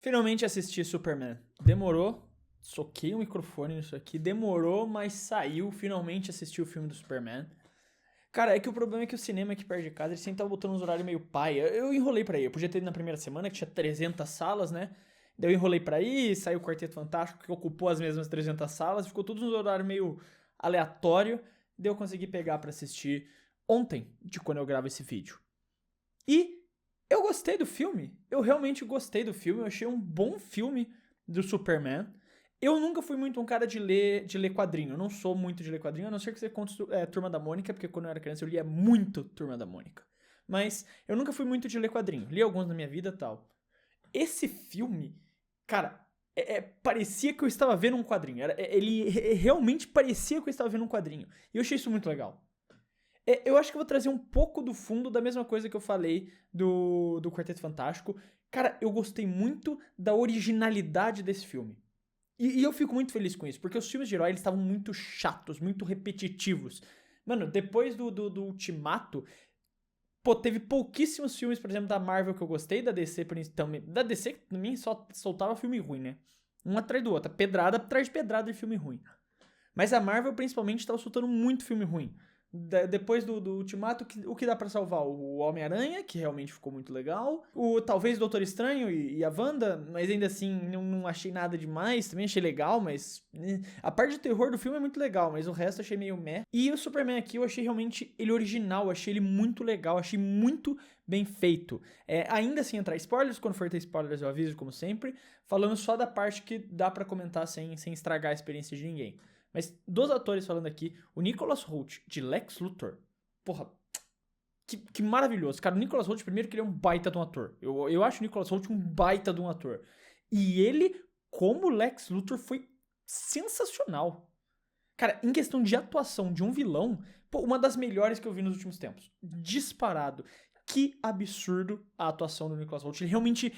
Finalmente assisti Superman. Demorou, soquei o microfone nisso aqui, demorou, mas saiu. Finalmente assisti o filme do Superman. Cara, é que o problema é que o cinema aqui perto de casa, ele sempre tava botando uns horários meio paia. Eu enrolei pra ir. Eu podia ter ido na primeira semana, que tinha 300 salas, né? Daí eu enrolei pra ir, saiu o Quarteto Fantástico, que ocupou as mesmas 300 salas, ficou tudo nos horários meio aleatório. Daí eu consegui pegar pra assistir ontem, de quando eu gravo esse vídeo. E eu gostei do filme. Eu realmente gostei do filme. Eu achei um bom filme do Superman. Eu nunca fui muito um cara de ler quadrinho. Eu não sou muito de ler quadrinho, a não ser que você conte Turma da Mônica, porque quando eu era criança eu lia muito Turma da Mônica. Mas eu nunca fui muito de ler quadrinho. Li alguns na minha vida e tal. Esse filme, cara, parecia que eu estava vendo um quadrinho. Ele realmente parecia que eu estava vendo um quadrinho. E eu achei isso muito legal. Eu acho que eu vou trazer um pouco do fundo da mesma coisa que eu falei do Quarteto Fantástico. Cara, eu gostei muito da originalidade desse filme. E eu fico muito feliz com isso, porque os filmes de herói eles estavam muito chatos, muito repetitivos. Mano, depois do Ultimato, pô, teve pouquíssimos filmes, por exemplo, da Marvel que eu gostei, da DC também. Da DC, pra mim, só soltava filme ruim, né? Um atrás do outro, pedrada atrás de pedrada de filme ruim. Mas a Marvel, principalmente, tava soltando muito filme ruim. Depois do Ultimato, o que dá pra salvar? O Homem-Aranha, que realmente ficou muito legal. Talvez o Doutor Estranho e a Wanda, mas ainda assim não achei nada demais. Também achei legal, mas a parte de terror do filme é muito legal, mas o resto achei meio meh. E o Superman aqui eu achei realmente ele original, achei ele muito legal, achei muito bem feito. Ainda assim, entrar spoilers, quando for ter spoilers eu aviso, como sempre. Falando só da parte que dá pra comentar sem estragar a experiência de ninguém. Mas dos atores falando aqui, o Nicholas Hoult, de Lex Luthor, porra, que maravilhoso. Cara, o Nicholas Hoult, primeiro que ele é um baita de um ator. Eu acho o Nicholas Hoult um baita de um ator. E ele, como Lex Luthor, foi sensacional. Cara, em questão de atuação de um vilão, pô, uma das melhores que eu vi nos últimos tempos. Disparado. Que absurdo a atuação do Nicholas Hoult. Ele realmente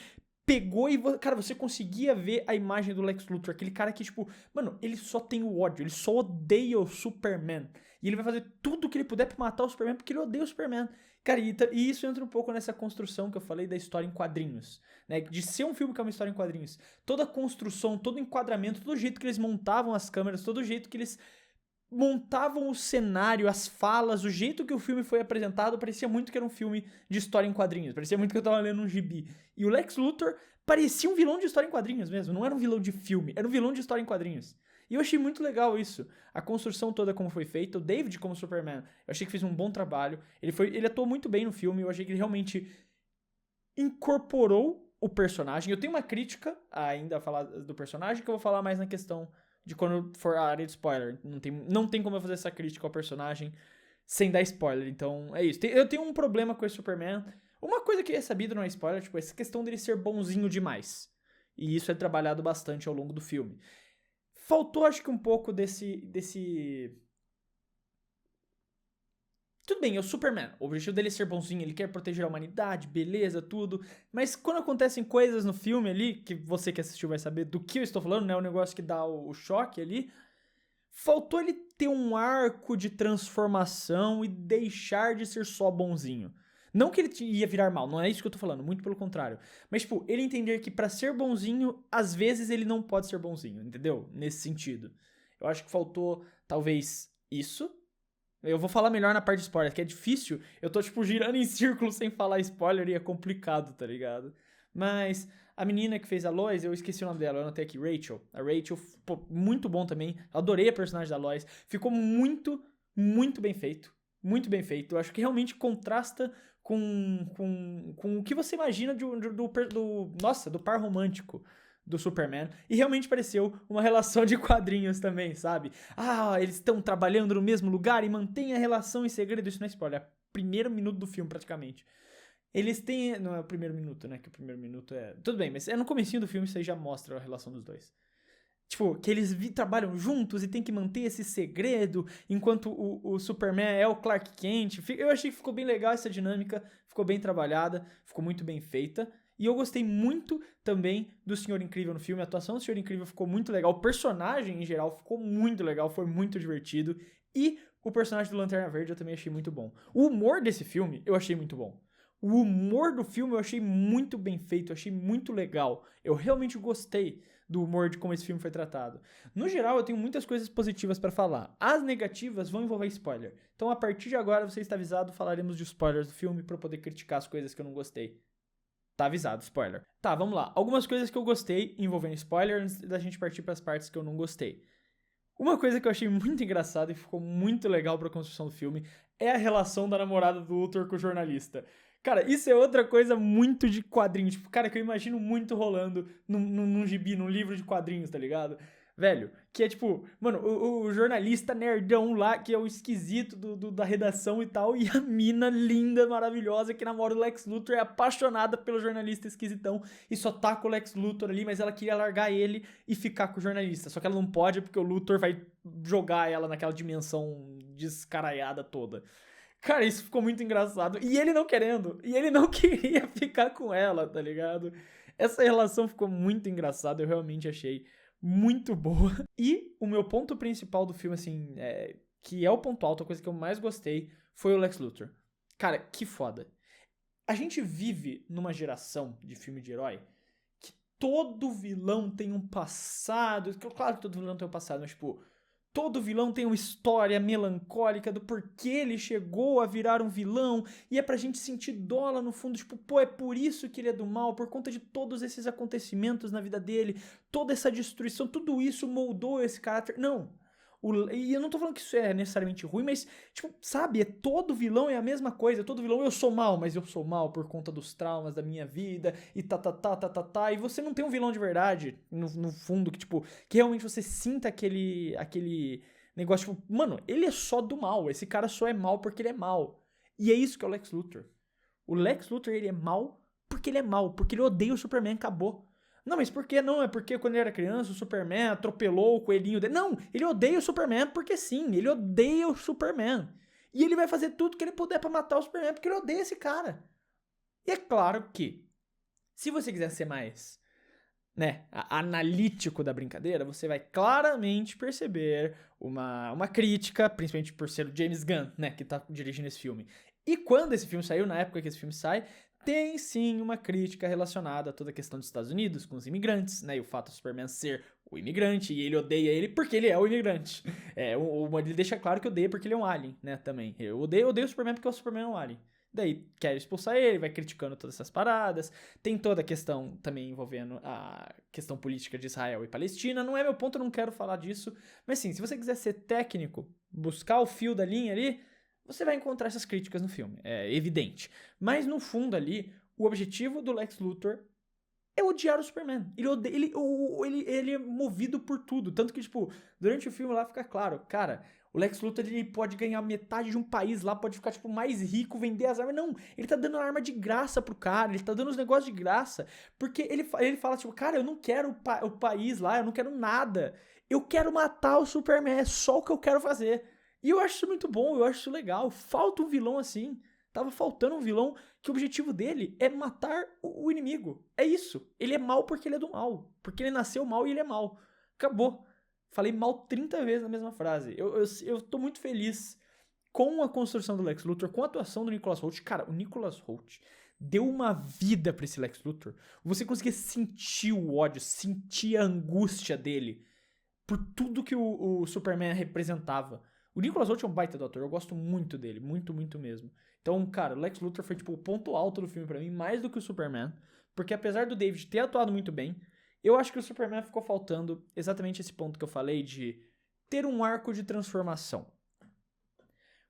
pegou e, cara, você conseguia ver a imagem do Lex Luthor, aquele cara que, tipo, mano, ele só tem o ódio, ele só odeia o Superman. E ele vai fazer tudo o que ele puder pra matar o Superman, porque ele odeia o Superman. Cara, e isso entra um pouco nessa construção que eu falei da história em quadrinhos, né? De ser um filme que é uma história em quadrinhos. Toda a construção, todo o enquadramento, todo o jeito que eles montavam as câmeras, todo o jeito que eles montavam o cenário, as falas, o jeito que o filme foi apresentado, parecia muito que era um filme de história em quadrinhos, parecia muito que eu tava lendo um gibi. E o Lex Luthor parecia um vilão de história em quadrinhos mesmo, não era um vilão de filme, era um vilão de história em quadrinhos. E eu achei muito legal isso, a construção toda como foi feita, o David como Superman, eu achei que fez um bom trabalho, ele atuou muito bem no filme, eu achei que ele realmente incorporou o personagem. Eu tenho uma crítica ainda a falar do personagem, que eu vou falar mais na questão de quando for a área de spoiler. Não tem como eu fazer essa crítica ao personagem sem dar spoiler. Então, é isso. Eu tenho um problema com esse Superman. Uma coisa que é sabida, não é spoiler, tipo, essa questão dele ser bonzinho demais. E isso é trabalhado bastante ao longo do filme. Faltou, acho que, um pouco desse tudo bem, é o Superman. O objetivo dele é ser bonzinho, ele quer proteger a humanidade, beleza, tudo. Mas quando acontecem coisas no filme ali, que você que assistiu vai saber do que eu estou falando, né? O negócio que dá o choque ali. Faltou ele ter um arco de transformação e deixar de ser só bonzinho. Não que ele ia virar mal, não é isso que eu tô falando, muito pelo contrário. Mas, tipo, ele entender que pra ser bonzinho, às vezes ele não pode ser bonzinho, entendeu? Nesse sentido. Eu acho que faltou, talvez, isso. Eu vou falar melhor na parte de spoiler, que é difícil. Eu tô, tipo, girando em círculo sem falar spoiler e é complicado, tá ligado? Mas a menina que fez a Lois, eu esqueci o nome dela, eu anotei aqui, Rachel. A Rachel, pô, muito bom também. Adorei a personagem da Lois. Ficou muito, muito bem feito. Muito bem feito. Eu acho que realmente contrasta com o que você imagina do par romântico do Superman. E realmente pareceu uma relação de quadrinhos também, sabe? Ah, eles estão trabalhando no mesmo lugar e mantêm a relação em segredo. Isso não é spoiler, é o primeiro minuto do filme praticamente. Eles têm... Não é o primeiro minuto, né? Que o primeiro minuto é... Tudo bem, mas é no comecinho do filme, isso aí já mostra a relação dos dois. Tipo, que eles trabalham juntos e tem que manter esse segredo, enquanto o Superman é o Clark Kent. Eu achei que ficou bem legal essa dinâmica, ficou bem trabalhada, ficou muito bem feita. E eu gostei muito também do Senhor Incrível no filme, a atuação do Senhor Incrível ficou muito legal, o personagem em geral ficou muito legal, foi muito divertido. E o personagem do Lanterna Verde eu também achei muito bom. O humor desse filme eu achei muito bom. O humor do filme eu achei muito bem feito, eu achei muito legal. Eu realmente gostei do humor de como esse filme foi tratado. No geral, eu tenho muitas coisas positivas pra falar. As negativas vão envolver spoiler. Então, a partir de agora, você está avisado, falaremos de spoilers do filme pra eu poder criticar as coisas que eu não gostei. Tá avisado, spoiler. Tá, vamos lá. Algumas coisas que eu gostei envolvendo spoiler antes da gente partir pras partes que eu não gostei. Uma coisa que eu achei muito engraçada e ficou muito legal pra construção do filme é a relação da namorada do Luthor com o jornalista. Cara, isso é outra coisa muito de quadrinho. Tipo, cara, que eu imagino muito rolando num gibi, num livro de quadrinhos, tá ligado? Velho, que é tipo, mano, o jornalista nerdão lá, que é o esquisito da redação e tal, e a mina linda, maravilhosa, que namora o Lex Luthor, é apaixonada pelo jornalista esquisitão, e só tá com o Lex Luthor ali, mas ela queria largar ele e ficar com o jornalista. Só que ela não pode porque o Luthor vai jogar ela naquela dimensão descaralhada toda. Cara, isso ficou muito engraçado. E ele não querendo. E ele não queria ficar com ela, tá ligado? Essa relação ficou muito engraçada, eu realmente achei muito boa. E o meu ponto principal do filme, assim, que é o ponto alto, a coisa que eu mais gostei, foi o Lex Luthor. Cara, que foda. A gente vive numa geração de filme de herói que todo vilão tem um passado. Claro que todo vilão tem um passado, mas, tipo, todo vilão tem uma história melancólica do porquê ele chegou a virar um vilão, e é pra gente sentir dó lá no fundo, tipo, pô, é por isso que ele é do mal, por conta de todos esses acontecimentos na vida dele, toda essa destruição, tudo isso moldou esse caráter. Não. E eu não tô falando que isso é necessariamente ruim, mas, tipo, sabe, todo vilão é a mesma coisa. Todo vilão, eu sou mal, mas eu sou mal por conta dos traumas da minha vida, e tá. E você não tem um vilão de verdade, no fundo, que, tipo, que realmente você sinta aquele negócio, tipo, mano, ele é só do mal. Esse cara só é mal porque ele é mal. E é isso que é o Lex Luthor. O Lex Luthor, ele é mal porque ele é mal, porque ele odeia o Superman, acabou. Não, mas por que não? É porque quando ele era criança, o Superman atropelou o coelhinho dele. Não, ele odeia o Superman porque sim, ele odeia o Superman. E ele vai fazer tudo que ele puder pra matar o Superman porque ele odeia esse cara. E é claro que, se você quiser ser mais, né, analítico da brincadeira, você vai claramente perceber uma crítica, principalmente por ser o James Gunn, né, que tá dirigindo esse filme. E quando esse filme saiu, na época que esse filme sai, tem sim uma crítica relacionada a toda a questão dos Estados Unidos, com os imigrantes, né, e o fato do Superman ser o imigrante, e ele odeia ele porque ele é o imigrante. Ele deixa claro que odeia porque ele é um alien, né, também. Eu odeio o Superman porque o Superman é um alien. Daí quer expulsar ele, vai criticando todas essas paradas. Tem toda a questão também envolvendo a questão política de Israel e Palestina. Não é meu ponto, eu não quero falar disso. Mas sim, se você quiser ser técnico, buscar o fio da linha ali, você vai encontrar essas críticas no filme. É evidente. Mas no fundo ali, o objetivo do Lex Luthor é odiar o Superman. Ele é movido por tudo. Tanto que, tipo, durante o filme lá fica claro, cara, o Lex Luthor ele pode ganhar metade de um país lá, pode ficar, tipo, mais rico, vender as armas. Não, ele tá dando a arma de graça pro cara, ele tá dando os negócios de graça. Porque ele fala, tipo, cara, eu não quero o país lá, eu não quero nada. Eu quero matar o Superman, é só o que eu quero fazer. E eu acho isso muito bom, eu acho isso legal. Falta um vilão assim. Tava faltando um vilão que o objetivo dele é matar o inimigo. É isso. Ele é mal porque ele é do mal. Porque ele nasceu mal e ele é mal. Acabou. Falei mal 30 vezes na mesma frase. Eu tô muito feliz com a construção do Lex Luthor, com a atuação do Nicholas Hoult. Cara, o Nicholas Hoult deu uma vida pra esse Lex Luthor. Você conseguia sentir o ódio, sentir a angústia dele por tudo que o Superman representava. O Nicholas Hoult é um baita do ator, eu gosto muito dele, muito, muito mesmo. Então, cara, o Lex Luthor foi tipo o ponto alto do filme pra mim, mais do que o Superman, porque apesar do David ter atuado muito bem, eu acho que o Superman ficou faltando exatamente esse ponto que eu falei de ter um arco de transformação.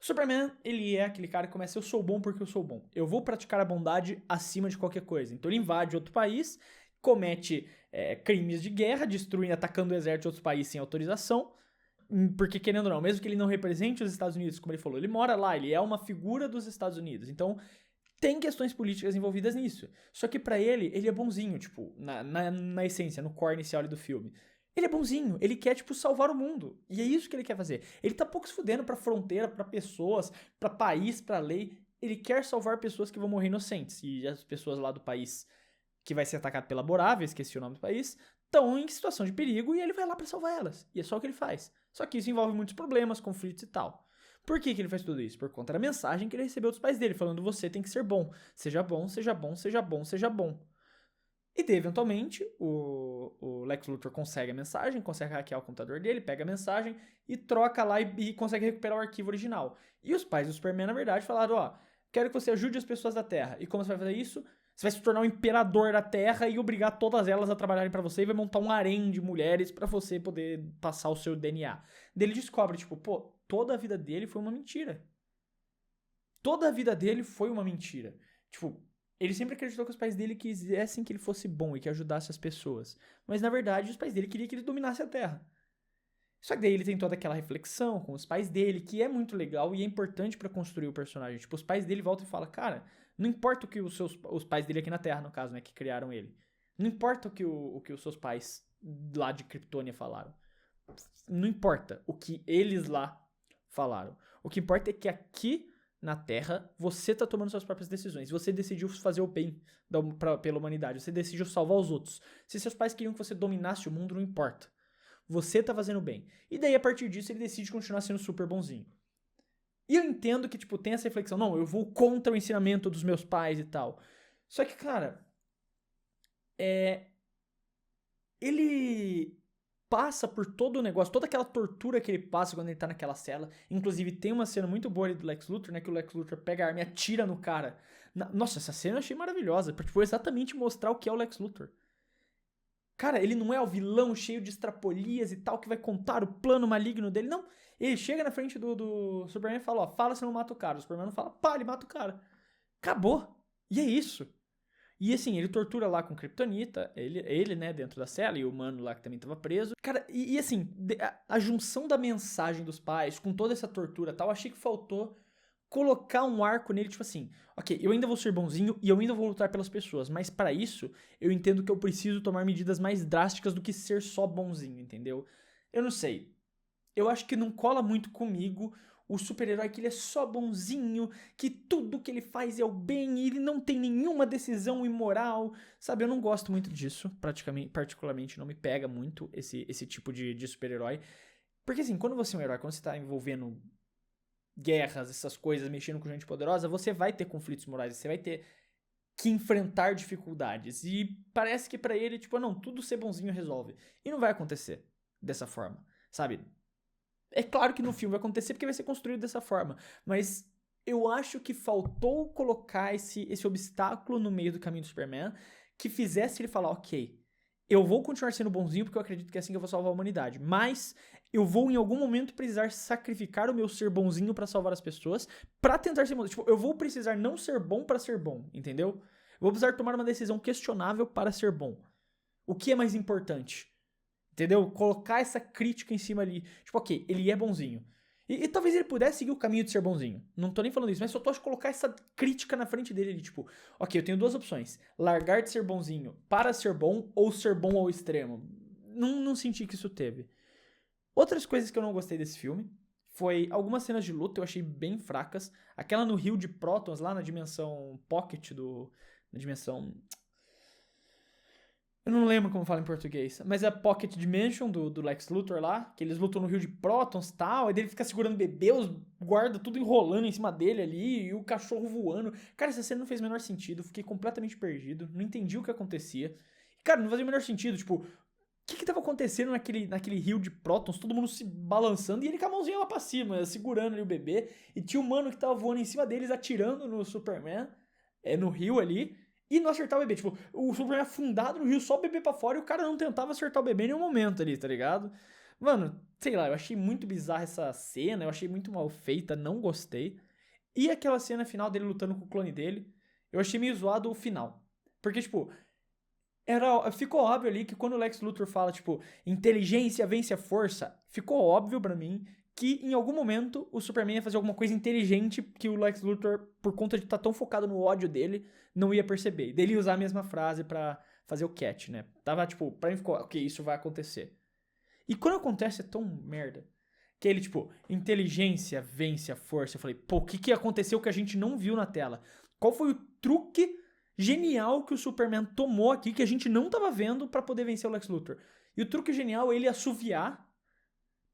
O Superman, ele é aquele cara que começa, eu sou bom porque eu sou bom. Eu vou praticar a bondade acima de qualquer coisa. Então ele invade outro país, comete crimes de guerra, destruindo, atacando o exército de outros países sem autorização. Porque, querendo ou não, mesmo que ele não represente os Estados Unidos, como ele falou, ele mora lá, ele é uma figura dos Estados Unidos. Então, tem questões políticas envolvidas nisso. Só que pra ele é bonzinho, tipo, na essência, no core inicial do filme. Ele é bonzinho, ele quer, tipo, salvar o mundo. E é isso que ele quer fazer. Ele tá pouco se fudendo pra fronteira, pra pessoas, pra país, pra lei. Ele quer salvar pessoas que vão morrer inocentes. E as pessoas lá do país que vai ser atacado pela Borávia, esqueci o nome do país, estão em situação de perigo e ele vai lá pra salvar elas. E é só o que ele faz. Só que isso envolve muitos problemas, conflitos e tal. Por que ele faz tudo isso? Por conta da mensagem que ele recebeu dos pais dele, falando você tem que ser bom. Seja bom, seja bom, seja bom, seja bom. E daí, eventualmente, o Lex Luthor consegue a mensagem, consegue hackear o computador dele, pega a mensagem e troca lá e consegue recuperar o arquivo original. E os pais do Superman, na verdade, falaram, ó, quero que você ajude as pessoas da Terra. E como você vai fazer isso? Você vai se tornar o imperador da Terra e obrigar todas elas a trabalharem pra você e vai montar um harém de mulheres pra você poder passar o seu DNA. Daí ele descobre, tipo, pô, toda a vida dele foi uma mentira. Toda a vida dele foi uma mentira. Tipo, ele sempre acreditou que os pais dele quisessem que ele fosse bom e que ajudasse as pessoas. Mas, na verdade, os pais dele queriam que ele dominasse a Terra. Só que daí ele tem toda aquela reflexão com os pais dele, que é muito legal e é importante pra construir o personagem. Tipo, os pais dele voltam e falam, cara, não importa o que os pais dele aqui na Terra, no caso, né, que criaram ele. Não importa o que os seus pais lá de Kryptonia falaram. Não importa o que eles lá falaram. O que importa é que aqui na Terra você tá tomando suas próprias decisões. Você decidiu fazer o bem pela humanidade. Você decidiu salvar os outros. Se seus pais queriam que você dominasse o mundo, não importa. Você tá fazendo bem. E daí, a partir disso, ele decide continuar sendo super bonzinho. E eu entendo que, tipo, tem essa reflexão. Não, eu vou contra o ensinamento dos meus pais e tal. Só que, cara... Ele passa por todo o negócio, toda aquela tortura que ele passa quando ele tá naquela cela. Inclusive, tem uma cena muito boa ali do Lex Luthor, né? Que o Lex Luthor pega a arma e atira no cara. Nossa, essa cena eu achei maravilhosa. Pra, tipo, exatamente mostrar o que é o Lex Luthor. Cara, ele não é o vilão cheio de estrapolias e tal, que vai contar o plano maligno dele. Não, ele chega na frente do Superman e fala, ó, fala se não mata o cara. O Superman não fala, pá, ele mata o cara. Acabou. E é isso. E assim, ele tortura lá com Kryptonita, ele, né, dentro da cela, e o mano lá que também tava preso. Cara, e assim, a junção da mensagem dos pais com toda essa tortura e tal, achei que faltou colocar um arco nele, tipo assim, ok, eu ainda vou ser bonzinho e eu ainda vou lutar pelas pessoas, mas para isso eu entendo que eu preciso tomar medidas mais drásticas do que ser só bonzinho, entendeu? Eu não sei. Eu acho que não cola muito comigo o super-herói que ele é só bonzinho, que tudo que ele faz é o bem e ele não tem nenhuma decisão imoral, sabe? Eu não gosto muito disso, particularmente não me pega muito esse tipo de super-herói. Porque assim, quando você é um herói, quando você tá envolvendo guerras, essas coisas, mexendo com gente poderosa, você vai ter conflitos morais, você vai ter que enfrentar dificuldades. E parece que pra ele, tipo, não, tudo ser bonzinho resolve. E não vai acontecer dessa forma, sabe? É claro que no filme vai acontecer porque vai ser construído dessa forma, mas eu acho que faltou colocar esse obstáculo no meio do caminho do Superman que fizesse ele falar, ok, eu vou continuar sendo bonzinho porque eu acredito que é assim que eu vou salvar a humanidade, mas eu vou em algum momento precisar sacrificar o meu ser bonzinho pra salvar as pessoas, pra tentar ser bonzinho. Tipo, eu vou precisar não ser bom pra ser bom, entendeu? Eu vou precisar tomar uma decisão questionável para ser bom. O que é mais importante? Entendeu? Colocar essa crítica em cima ali. Tipo, ok, ele é bonzinho. E talvez ele pudesse seguir o caminho de ser bonzinho. Não tô nem falando isso, mas só tô de colocar essa crítica na frente dele ali. Tipo, ok, eu tenho duas opções. Largar de ser bonzinho para ser bom ou ser bom ao extremo. Não senti que isso teve. Outras coisas que eu não gostei desse filme foi algumas cenas de luta eu achei bem fracas. Aquela no rio de prótons lá na dimensão Pocket na dimensão... Eu não lembro como fala em português, mas é a Pocket Dimension do Lex Luthor lá, que eles lutam no rio de prótons e tal, aí ele fica segurando o bebê, os guarda tudo enrolando em cima dele ali, e o cachorro voando. Cara, essa cena não fez o menor sentido, fiquei completamente perdido, não entendi o que acontecia. Cara, não fazia o menor sentido, tipo, o que tava acontecendo naquele rio de prótons, todo mundo se balançando, e ele com a mãozinha lá pra cima, segurando ali o bebê, e tinha um mano que tava voando em cima deles, atirando no Superman, no rio ali, e não acertar o bebê. Tipo, o Superman afundado no rio, só o bebê pra fora e o cara não tentava acertar o bebê em nenhum momento ali, tá ligado? Mano, sei lá, eu achei muito bizarra essa cena, eu achei muito mal feita, não gostei. E aquela cena final dele lutando com o clone dele, eu achei meio zoado o final. Porque, tipo, ficou óbvio ali que quando o Lex Luthor fala, tipo, inteligência vence a força, ficou óbvio pra mim que em algum momento o Superman ia fazer alguma coisa inteligente que o Lex Luthor, por conta de estar tão focado no ódio dele, não ia perceber. E dele usar a mesma frase pra fazer o catch, né? Tava tipo, pra mim ficou, ok, isso vai acontecer. E quando acontece é tão merda. Que ele, tipo, inteligência vence a força. Eu falei, pô, o que aconteceu que a gente não viu na tela? Qual foi o truque genial que o Superman tomou aqui que a gente não tava vendo pra poder vencer o Lex Luthor? E o truque genial é ele assoviar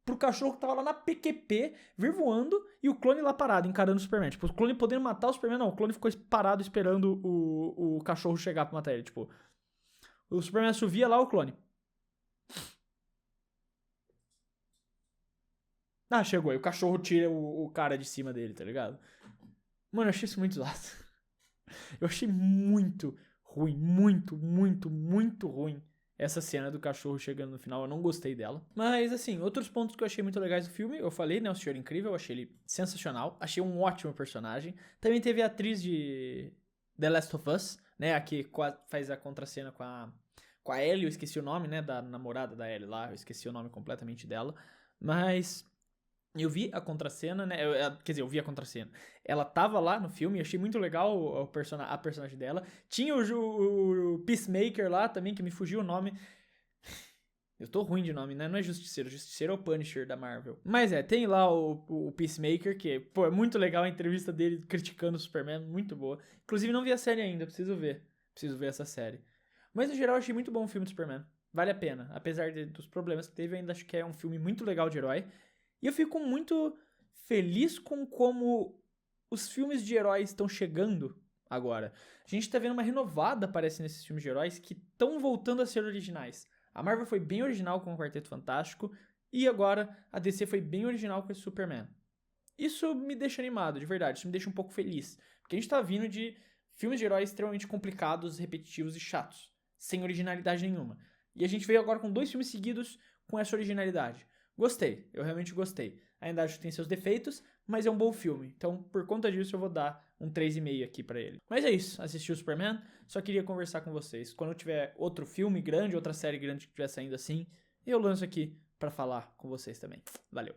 pro cachorro que tava lá na PQP, vir voando, e o clone lá parado, encarando o Superman. Tipo, o clone podendo matar o Superman, não. O clone ficou parado esperando o cachorro chegar pra matar ele. Tipo, o Superman assovia lá, o clone. Ah, chegou. E o cachorro tira o cara de cima dele, tá ligado? Mano, eu achei isso muito zoado. Eu achei muito ruim. Muito, muito, muito ruim essa cena do cachorro chegando no final. Eu não gostei dela. Mas, assim, outros pontos que eu achei muito legais do filme. Eu falei, né? O Senhor Incrível. Eu achei ele sensacional. Achei um ótimo personagem. Também teve a atriz de The Last of Us, né? A que faz a contracena com a Ellie. Eu esqueci o nome, né? Da namorada da Ellie lá. Eu esqueci o nome completamente dela. Mas eu vi a contracena, né? Quer dizer, eu vi a contracena. Ela tava lá no filme, achei muito legal a personagem dela. Tinha o Peacemaker lá também, que me fugiu o nome. Eu tô ruim de nome, né? Não é Justiceiro. Justiceiro é o Punisher da Marvel. Mas tem lá o Peacemaker, que, pô, é muito legal a entrevista dele criticando o Superman, muito boa. Inclusive, não vi a série ainda, preciso ver. Preciso ver essa série. Mas, no geral, achei muito bom o filme do Superman. Vale a pena. Apesar dos problemas que teve, eu ainda acho que é um filme muito legal de herói. E eu fico muito feliz com como os filmes de heróis estão chegando agora. A gente tá vendo uma renovada, parece, nesses filmes de heróis que estão voltando a ser originais. A Marvel foi bem original com o Quarteto Fantástico e agora a DC foi bem original com esse Superman. Isso me deixa animado, de verdade. Isso me deixa um pouco feliz. Porque a gente tá vindo de filmes de heróis extremamente complicados, repetitivos e chatos. Sem originalidade nenhuma. E a gente veio agora com 2 filmes seguidos com essa originalidade. Gostei, eu realmente gostei. Ainda acho que tem seus defeitos, mas é um bom filme. Então, por conta disso, eu vou dar um 3,5 aqui pra ele. Mas é isso, assisti o Superman, só queria conversar com vocês. Quando tiver outro filme grande, outra série grande que estiver saindo assim, eu lanço aqui pra falar com vocês também. Valeu!